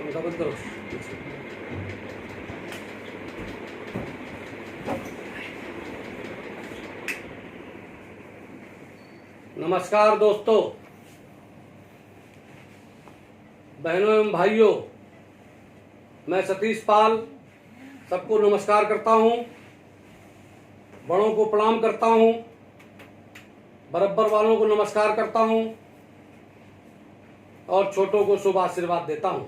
पंखा बंद करो। नमस्कार दोस्तों, बहनों एवं भाइयों, मैं सतीश पाल सबको नमस्कार करता हूं, बड़ों को प्रणाम करता हूं, बरब्बर वालों को नमस्कार करता हूं और छोटों को शुभ आशीर्वाद देता हूं।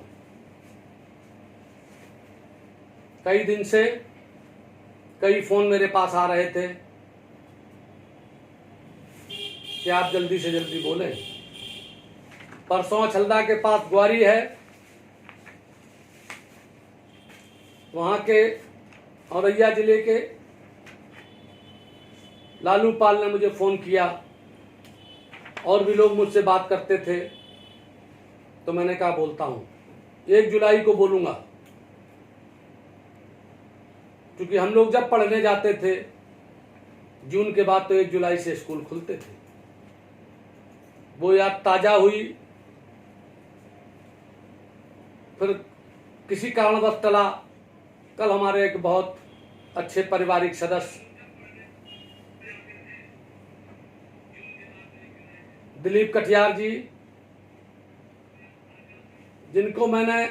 कई दिन से कई फोन मेरे पास आ रहे थे कि आप जल्दी से जल्दी बोलें। परसों छलदा के पास ग्वारी है, वहां के औरैया जिले के लालू पाल ने मुझे फोन किया और भी लोग मुझसे बात करते थे, तो मैंने कहा बोलता हूं। 1 जुलाई को बोलूंगा, क्योंकि हम लोग जब पढ़ने जाते थे जून के बाद तो 1 जुलाई से स्कूल खुलते थे। वो याद ताजा हुई, फिर किसी कारणवश टला। कल हमारे एक बहुत अच्छे पारिवारिक सदस्य दिलीप कटियार जी, जिनको मैंने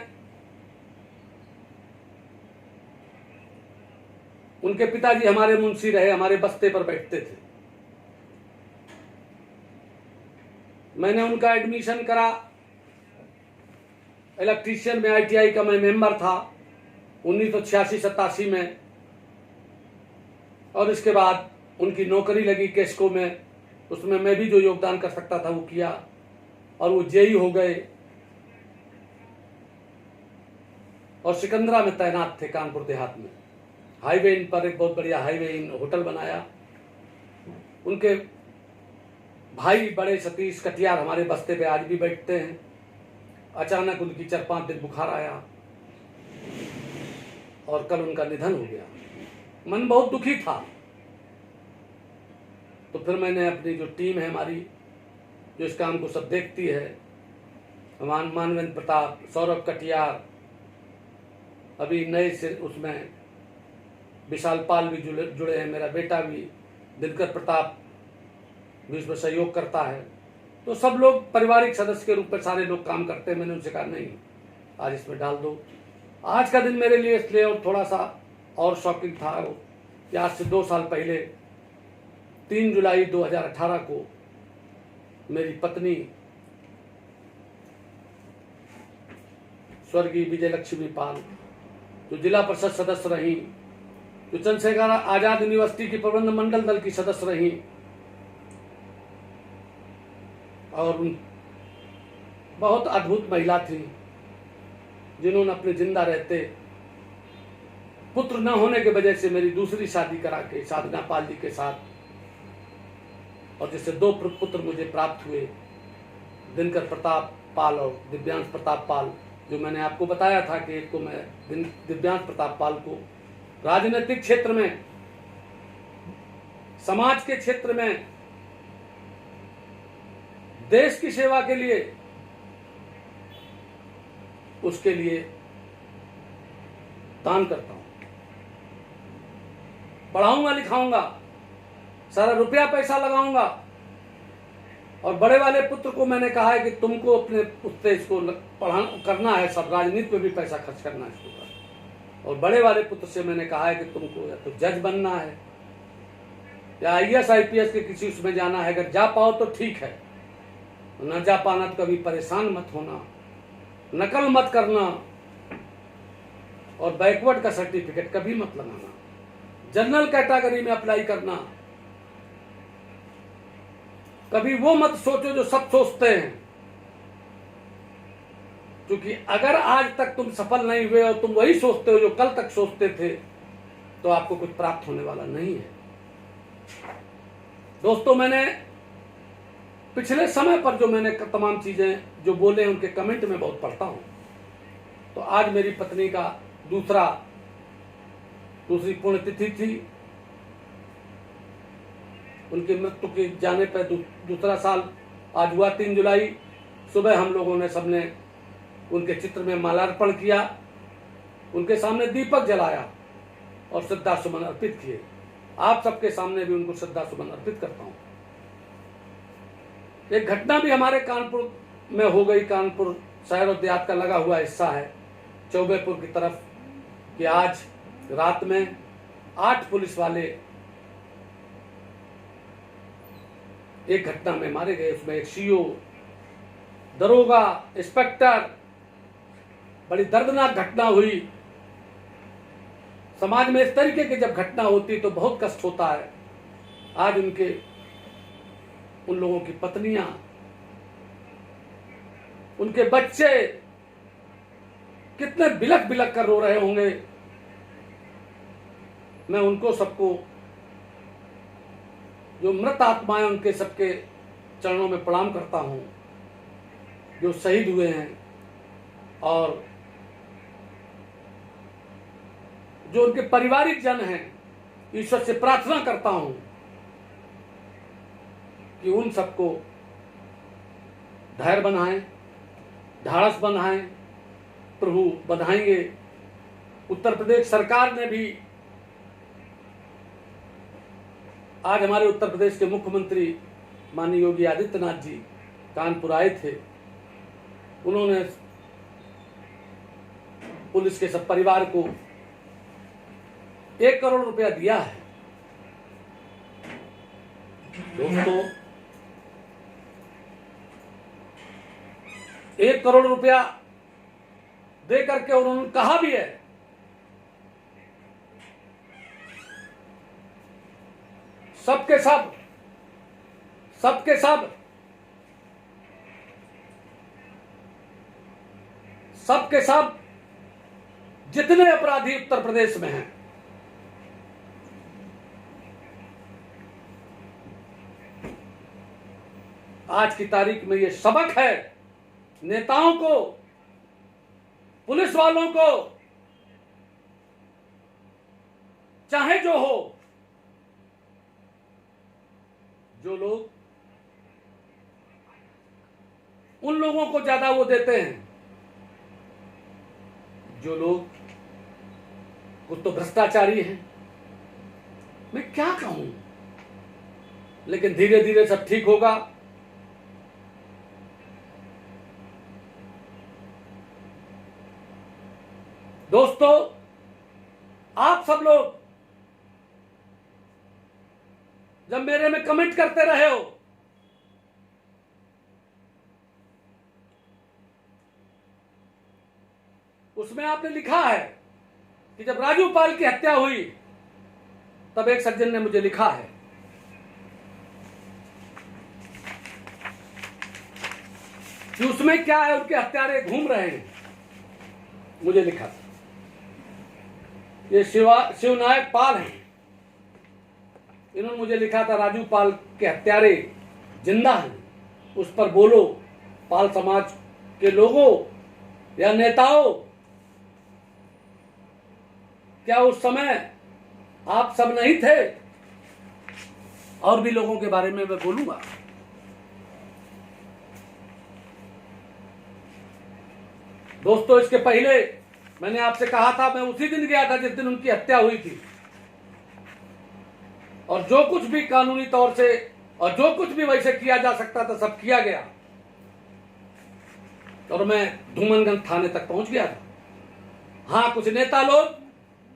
उनके पिताजी हमारे मुंशी रहे, हमारे बस्ते पर बैठते थे। मैंने उनका एडमिशन करा, इलेक्ट्रीशियन में ITI का मैं मेंबर था 1986-87 में, और इसके बाद उनकी नौकरी लगी केस्को में। उसमें मैं भी जो योगदान कर सकता था वो किया, और वो जेई हो गए और सिकंदरा में तैनात थे कानपुर देहात में। हाईवे इन पर एक बहुत बढ़िया हाईवे इन होटल बनाया। उनके भाई बड़े सतीश कटियार हमारे बस्ते पे आज भी बैठते हैं। अचानक उनकी 4-5 दिन बुखार आया और कल उनका निधन हो गया। मन बहुत दुखी था। तो फिर मैंने अपनी जो टीम है हमारी, जो इस काम को सब देखती है, मानवेंद्र प्रताप, सौरभ कटियार, अभी नए से उसमें विशाल पाल भी जुड़े हैं, मेरा बेटा भी दिनकर प्रताप भी इसमें सहयोग करता है। तो सब लोग पारिवारिक सदस्य के रूप में सारे लोग काम करते हैं। मैंने उनसे कहा नहीं, आज इसमें डाल दो। आज का दिन मेरे लिए इसलिए और थोड़ा सा और शॉकिंग था कि आज से 2 साल पहले 3 जुलाई 2018 को मेरी पत्नी स्वर्गीय विजय लक्ष्मी पाल, जो जिला परिषद सदस्य रही, जो चंद्रशेखर आजाद यूनिवर्सिटी की प्रबंध मंडल दल की सदस्य रही, और बहुत अद्भुत महिला थी, जिन्होंने अपने जिंदा रहते पुत्र न होने के वजह से मेरी दूसरी शादी करा के साधना पाल जी के साथ, और जिससे 2 पुत्र मुझे प्राप्त हुए, दिनकर प्रताप पाल और दिव्यांश प्रताप पाल। जो मैंने आपको बताया था कि एक को मैं दिव्यांश प्रताप पाल को राजनीतिक क्षेत्र में, समाज के क्षेत्र में, देश की सेवा के लिए, उसके लिए दान करता हूं। पढ़ाऊंगा, लिखाऊंगा, सारा रुपया पैसा लगाऊंगा। और बड़े वाले पुत्र को मैंने कहा है कि तुमको अपने उससे इसको करना है, सब राजनीति में भी पैसा खर्च करना है इसको। और बड़े वाले पुत्र से मैंने कहा है कि तुमको या तो जज बनना है या IAS IPS के किसी उसमें जाना है। अगर जा पाओ तो ठीक है, न जा पाना तो कभी परेशान मत होना, नकल मत करना, और बैकवर्ड का सर्टिफिकेट कभी मत लगाना। जनरल कैटेगरी में अप्लाई करना, कभी वो मत सोचो जो सब सोचते हैं, क्योंकि अगर आज तक तुम सफल नहीं हुए और तुम वही सोचते हो जो कल तक सोचते थे, तो आपको कुछ प्राप्त होने वाला नहीं है। दोस्तों, मैंने पिछले समय पर जो मैंने तमाम चीजें जो बोले उनके कमेंट में बहुत पढ़ता हूं। तो आज मेरी पत्नी का दूसरी पुण्यतिथि थी। उनकी मृत्यु के जाने पर दूसरा साल आज हुआ 3 जुलाई। सुबह हम लोगों ने सबने उनके चित्र में माल्यार्पण किया, उनके सामने दीपक जलाया और श्रद्धा सुमन अर्पित किए। आप सबके सामने भी उनको श्रद्धा सुमन अर्पित करता हूं। एक घटना भी हमारे कानपुर में हो गई, कानपुर शहर और देहात का लगा हुआ हिस्सा है चौबेपुर की तरफ, कि आज रात में 8 पुलिस वाले एक घटना में मारे गए। उसमें एक सीओ, दरोगा, इंस्पेक्टर। बड़ी दर्दनाक घटना हुई। समाज में इस तरीके की जब घटना होती तो बहुत कष्ट होता है। आज उन लोगों की पत्नियां, उनके बच्चे कितने बिलख बिलख कर रो रहे होंगे। मैं उनको सबको, जो मृत आत्माएं, उनके सबके चरणों में प्रणाम करता हूं, जो शहीद हुए हैं, और जो उनके पारिवारिक जन हैं। ईश्वर से प्रार्थना करता हूं कि उन सबको धैर्य बनाएं, ढाढ़स बनाएं। प्रभु बधाएंगे। उत्तर प्रदेश सरकार ने भी, आज हमारे उत्तर प्रदेश के मुख्यमंत्री माननीय योगी आदित्यनाथ जी कानपुर आए थे। उन्होंने पुलिस के सब परिवार को 1 करोड़ रुपया दिया है। दोस्तों, 1 करोड़ रुपया दे करके, और उन्होंने कहा भी है सबके सब जितने अपराधी उत्तर प्रदेश में हैं, आज की तारीख में ये सबक है नेताओं को, पुलिस वालों को, चाहे जो हो, जो लोग उन लोगों को ज्यादा वो देते हैं, जो लोग कुछ तो भ्रष्टाचारी हैं। मैं क्या कहूं, लेकिन धीरे धीरे सब ठीक होगा। दोस्तों, आप सब लोग जब मेरे में कमेंट करते रहे हो, उसमें आपने लिखा है कि जब राजू पाल की हत्या हुई तब एक सज्जन ने मुझे लिखा है कि उसमें क्या है, उनके हत्यारे घूम रहे हैं। मुझे लिखा था, ये शिवनायक पाल हैं, इन्होंने मुझे लिखा था राजू पाल के हत्यारे जिंदा हैं, उस पर बोलो। पाल समाज के लोगों या नेताओं, क्या उस समय आप सब नहीं थे? और भी लोगों के बारे में मैं बोलूंगा। दोस्तों, इसके पहले मैंने आपसे कहा था, मैं उसी दिन गया था जिस दिन उनकी हत्या हुई थी, और जो कुछ भी कानूनी तौर से और जो कुछ भी वैसे किया जा सकता था सब किया गया, और मैं धूमनगंज थाने तक पहुंच गया था। हां, कुछ नेता लोग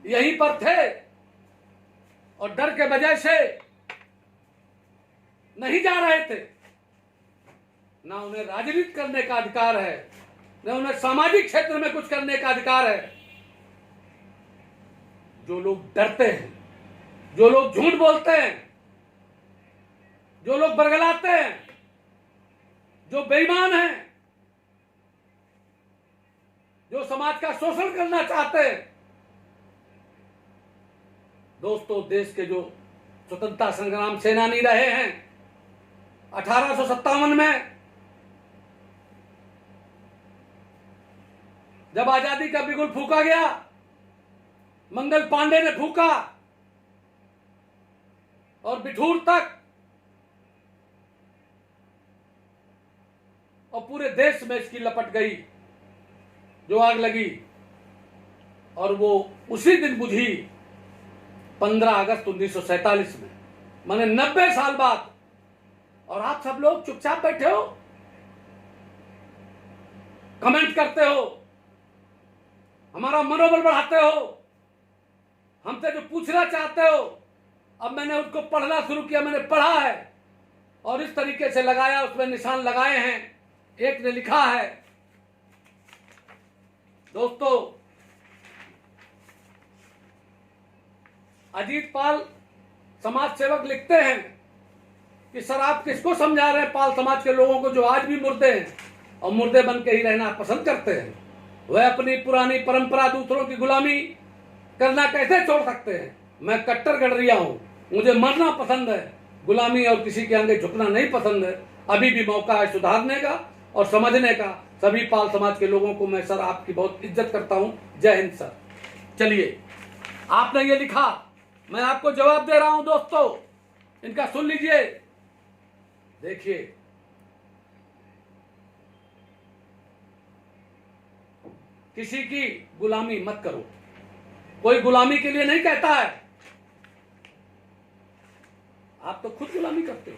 यहीं पर थे और डर के वजह से नहीं जा रहे थे। ना उन्हें राजनीति करने का अधिकार है, न उन्हें सामाजिक क्षेत्र में कुछ करने का अधिकार है। जो लोग डरते हैं, जो लोग झूठ बोलते हैं, जो लोग बरगलाते हैं, जो बेईमान हैं, जो समाज का शोषण करना चाहते हैं। दोस्तों, देश के जो स्वतंत्रता संग्राम सेनानी रहे हैं 1857 में, जब आजादी का बिगुल फूका गया, मंगल पांडे ने फूका और बिठूर तक और पूरे देश में इसकी लपट गई। जो आग लगी और वो उसी दिन बुझी 15 अगस्त 1947 में, माने 90 साल बाद। और आप सब लोग चुपचाप बैठे हो, कमेंट करते हो, हमारा मनोबल बढ़ाते हो, हमसे जो पूछना चाहते हो। अब मैंने उसको पढ़ना शुरू किया, मैंने पढ़ा है और इस तरीके से लगाया, उसमें निशान लगाए हैं। एक ने लिखा है, दोस्तों, अजीत पाल समाज सेवक लिखते हैं कि सर आप किसको समझा रहे हैं, पाल समाज के लोगों को जो आज भी मुर्दे हैं और मुर्दे बन के ही रहना पसंद करते हैं, वह अपनी पुरानी परंपरा दूसरों की गुलामी करना कैसे छोड़ सकते हैं। मैं कट्टर गडरिया हूं, मुझे मरना पसंद है, गुलामी और किसी के आगे झुकना नहीं पसंद है। अभी भी मौका है सुधारने का और समझने का। सभी पाल समाज के लोगों को मैं सर आपकी बहुत इज्जत करता हूं। जय हिंद सर। चलिए, आपने ये लिखा, मैं आपको जवाब दे रहा हूं दोस्तों, इनका सुन लीजिए। देखिए, किसी की गुलामी मत करो। कोई गुलामी के लिए नहीं कहता है, आप तो खुद गुलामी करते हो।